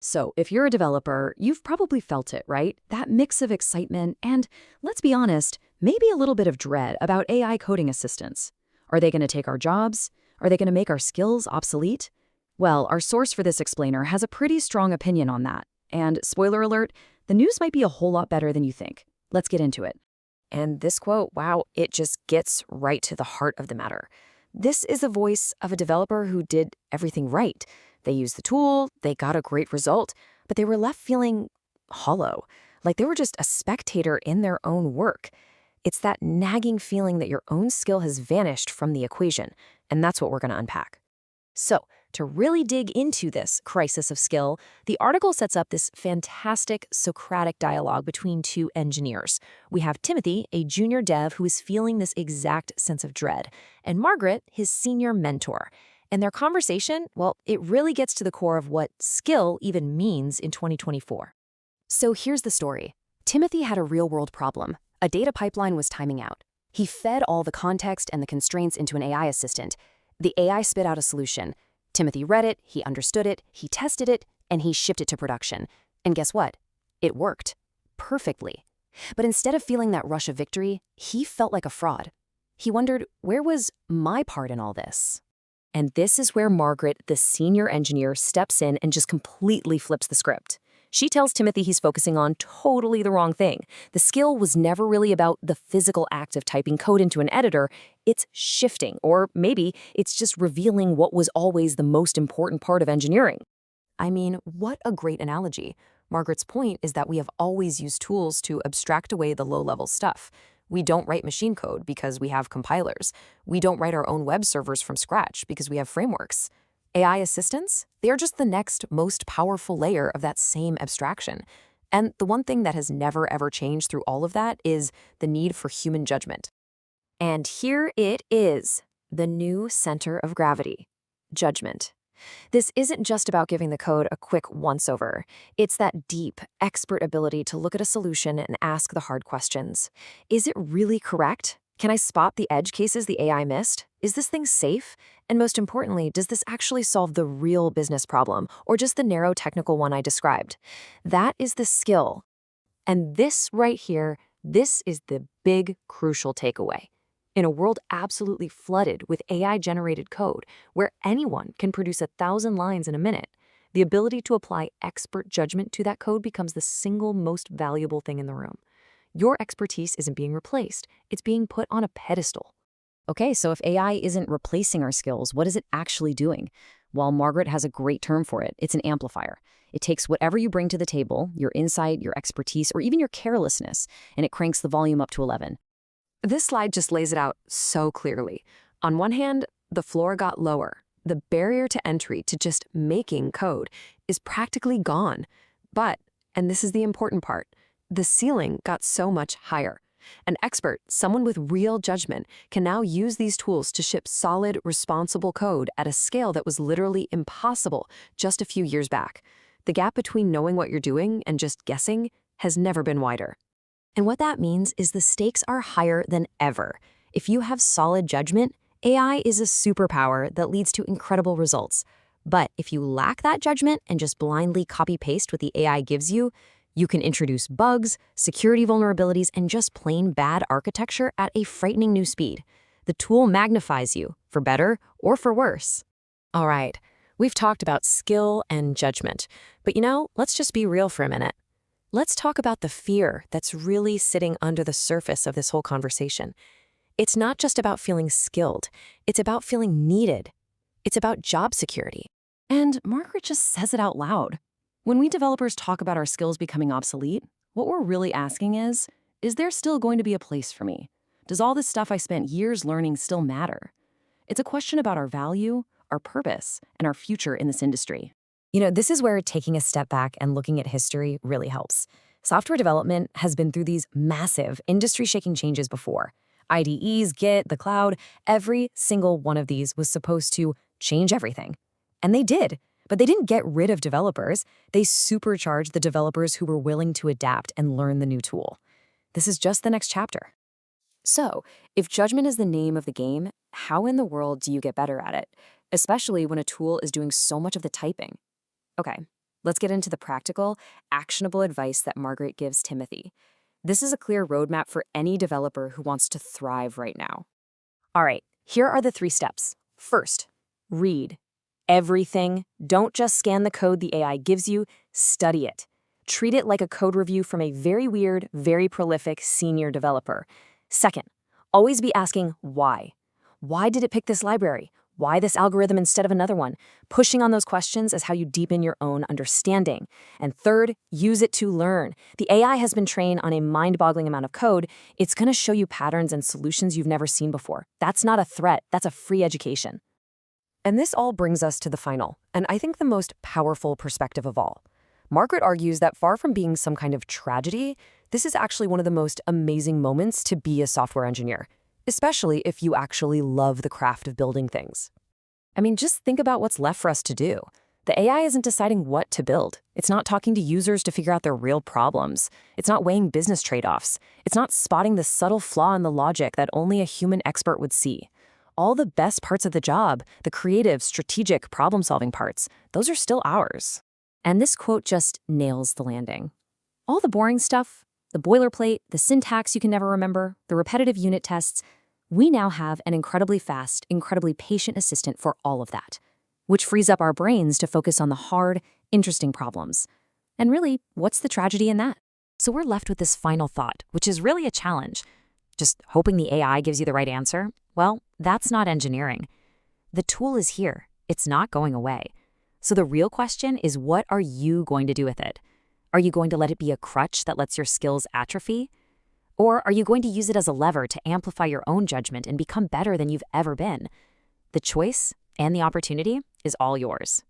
So, if you're a developer, you've probably felt it, right? That mix of excitement and, let's be honest, maybe a little bit of dread about AI coding assistants. Are they going to take our jobs? Are they going to make our skills obsolete? Well, our source for this explainer has a pretty strong opinion on that. And spoiler alert, the news might be a whole lot better than you think. Let's get into it. And this quote, wow, it just gets right to the heart of the matter. This is the voice of a developer who did everything right. They used the tool, they got a great result, but they were left feeling hollow, like they were just a spectator in their own work. It's that nagging feeling that your own skill has vanished from the equation, and that's what we're going to unpack. So, to really dig into this crisis of skill, the article sets up this fantastic Socratic dialogue between two engineers. We have Timothy, a junior dev who is feeling this exact sense of dread, and Margaret, his senior mentor. And their conversation, well, it really gets to the core of what skill even means in 2024. So here's the story. Timothy had a real-world problem. A data pipeline was timing out. He fed all the context and the constraints into an AI assistant. The AI spit out a solution. Timothy read it, he understood it, he tested it, and he shipped it to production. And guess what? It worked. Perfectly. But instead of feeling that rush of victory, he felt like a fraud. He wondered, where was my part in all this? And this is where Margaret, the senior engineer, steps in and just completely flips the script. She tells Timothy he's focusing on totally the wrong thing. The skill was never really about the physical act of typing code into an editor. It's shifting, or maybe it's just revealing what was always the most important part of engineering. I mean, what a great analogy. Margaret's point is that we have always used tools to abstract away the low-level stuff. We don't write machine code because we have compilers. We don't write our own web servers from scratch because we have frameworks. AI assistants, they are just the next most powerful layer of that same abstraction. And the one thing that has never ever changed through all of that is the need for human judgment. And here it is, the new center of gravity, judgment. This isn't just about giving the code a quick once-over. It's that deep, expert ability to look at a solution and ask the hard questions. Is it really correct? Can I spot the edge cases the AI missed? Is this thing safe? And most importantly, does this actually solve the real business problem, or just the narrow technical one I described? That is the skill. And this right here, this is the big, crucial takeaway. In a world absolutely flooded with AI-generated code, where anyone can produce 1,000 lines in a minute, the ability to apply expert judgment to that code becomes the single most valuable thing in the room. Your expertise isn't being replaced, it's being put on a pedestal. Okay, so if AI isn't replacing our skills, what is it actually doing? Well, Margaret has a great term for it. It's an amplifier. It takes whatever you bring to the table, your insight, your expertise, or even your carelessness, and it cranks the volume up to 11. This slide just lays it out so clearly. On one hand, the floor got lower. The barrier to entry to just making code is practically gone. But, and this is the important part, the ceiling got so much higher. An expert, someone with real judgment, can now use these tools to ship solid, responsible code at a scale that was literally impossible just a few years back. The gap between knowing what you're doing and just guessing has never been wider. And what that means is the stakes are higher than ever. If you have solid judgment, AI is a superpower that leads to incredible results. But if you lack that judgment and just blindly copy-paste what the AI gives you, you can introduce bugs, security vulnerabilities, and just plain bad architecture at a frightening new speed. The tool magnifies you, for better or for worse. All right, we've talked about skill and judgment, but let's just be real for a minute. Let's talk about the fear that's really sitting under the surface of this whole conversation. It's not just about feeling skilled, it's about feeling needed. It's about job security. And Margaret just says it out loud. When we developers talk about our skills becoming obsolete, what we're really asking is there still going to be a place for me? Does all this stuff I spent years learning still matter? It's a question about our value, our purpose, and our future in this industry. This is where taking a step back and looking at history really helps. Software development has been through these massive, industry-shaking changes before. IDEs, Git, the cloud, every single one of these was supposed to change everything. And they did. But they didn't get rid of developers. They supercharged the developers who were willing to adapt and learn the new tool. This is just the next chapter. So, if judgment is the name of the game, how in the world do you get better at it? Especially when a tool is doing so much of the typing. Okay, Let's get into the practical, actionable advice that Margaret gives Timothy. This is a clear roadmap for any developer who wants to thrive right now. All right, here are the 3 steps. First, read everything. Don't just scan the code the AI gives you, study it. Treat it like a code review from a very weird, very prolific senior developer. Second, always be asking why. Why did it pick this library? Why this algorithm instead of another one? Pushing on those questions is how you deepen your own understanding. And third, use it to learn. The AI has been trained on a mind-boggling amount of code. It's going to show you patterns and solutions you've never seen before. That's not a threat. That's a free education. And this all brings us to the final, and I think the most powerful perspective of all. Margaret argues that far from being some kind of tragedy, this is actually one of the most amazing moments to be a software engineer, especially if you actually love the craft of building things. I mean, just think about what's left for us to do. The AI isn't deciding what to build. It's not talking to users to figure out their real problems. It's not weighing business trade-offs. It's not spotting the subtle flaw in the logic that only a human expert would see. All the best parts of the job, the creative, strategic, problem-solving parts, those are still ours. And this quote just nails the landing. All the boring stuff, the boilerplate, the syntax you can never remember, the repetitive unit tests, we now have an incredibly fast, incredibly patient assistant for all of that, which frees up our brains to focus on the hard, interesting problems. And really, what's the tragedy in that? So we're left with this final thought, which is really a challenge. Just hoping the AI gives you the right answer? Well, that's not engineering. The tool is here. It's not going away. So the real question is, what are you going to do with it? Are you going to let it be a crutch that lets your skills atrophy? Or are you going to use it as a lever to amplify your own judgment and become better than you've ever been? The choice and the opportunity is all yours.